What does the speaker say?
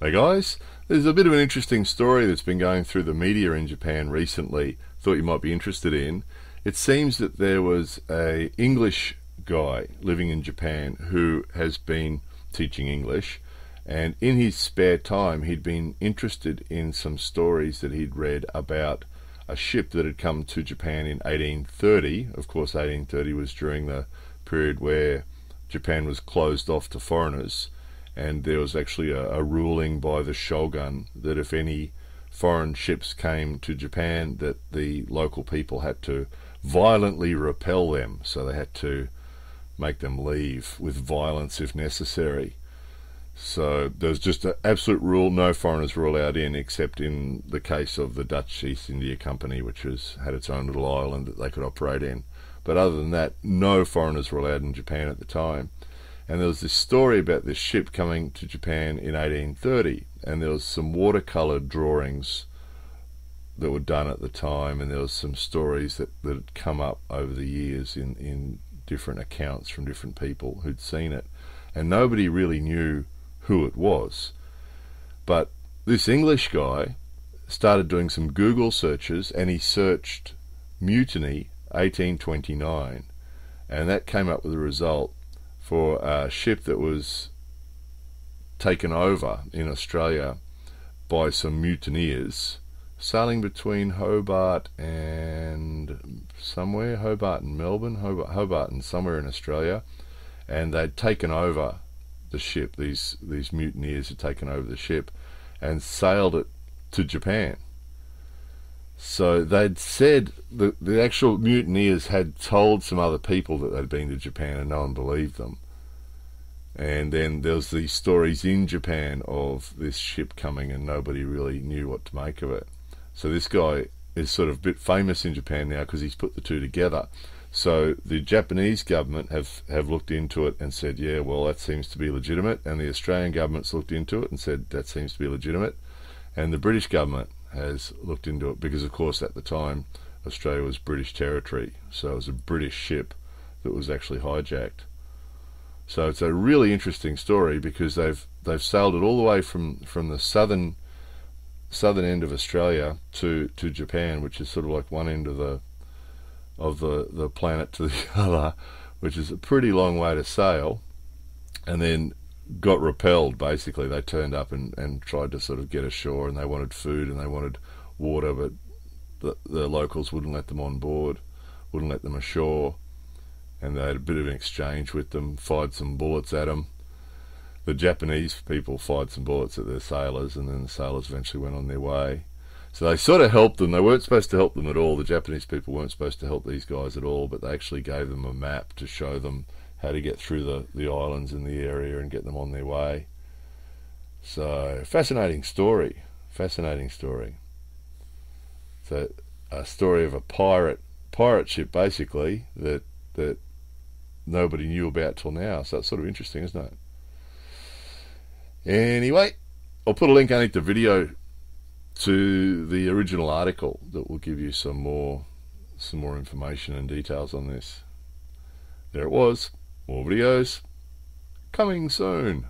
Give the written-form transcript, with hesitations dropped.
Hey guys, there's a bit of an interesting story that's been going through the media in Japan recently. Thought you might be interested in. It seems that there was a English guy living in Japan who has been teaching English, and in his spare time he'd been interested in some stories that he'd read about a ship that had come to Japan in 1830. Of course, 1830 was during the period where Japan was closed off to foreigners, and there was actually a ruling by the shogun that if any foreign ships came to Japan, that the local people had to violently repel them. So they had to make them leave with violence if necessary. So there's just an absolute rule: no foreigners were allowed in, except in the case of the Dutch East India Company, which had its own little island that they could operate in. But other than that, no foreigners were allowed in Japan at the time. And there was this story about this ship coming to Japan in 1830, and there was some watercolored drawings that were done at the time, and there was some stories that had come up over the years in different accounts from different people who'd seen it, and nobody really knew who it was. But this English guy started doing some Google searches, and he searched mutiny 1829, and that came up with a result for a ship that was taken over in Australia by some mutineers sailing between Hobart and Melbourne, Hobart and somewhere in Australia, and they'd taken over the ship. These mutineers had taken over the ship and sailed it to Japan. So they'd said, the actual mutineers had told some other people that they'd been to Japan, and no one believed them. And then there was these stories in Japan of this ship coming, and nobody really knew what to make of it. So this guy is sort of a bit famous in Japan now because he's put the two together. So the Japanese government have looked into it and said, yeah, well, that seems to be legitimate. And the Australian government's looked into it and said that seems to be legitimate. And the British government has looked into it because, of course, at the time Australia was British territory, so it was a British ship that was actually hijacked. So it's a really interesting story because they've sailed it all the way from the southern end of Australia to Japan, which is sort of like one end of the planet to the other, which is a pretty long way to sail, and then got repelled. Basically they turned up and tried to sort of get ashore, and they wanted food and they wanted water, but the locals wouldn't let them on board, wouldn't let them ashore, and they had a bit of an exchange with them, fired some bullets at them. The Japanese people fired some bullets at their sailors, and then the sailors eventually went on their way. So they sort of helped them. They weren't supposed to help them at all. The Japanese people weren't supposed to help these guys at all, but they actually gave them a map to show them how to get through the islands in the area and get them on their way. So fascinating story. So a story of a pirate ship, basically, that nobody knew about till now. So it's sort of interesting, isn't it? Anyway, I'll put a link underneath the video to the original article that will give you some more information and details on this. There it was. More videos coming soon.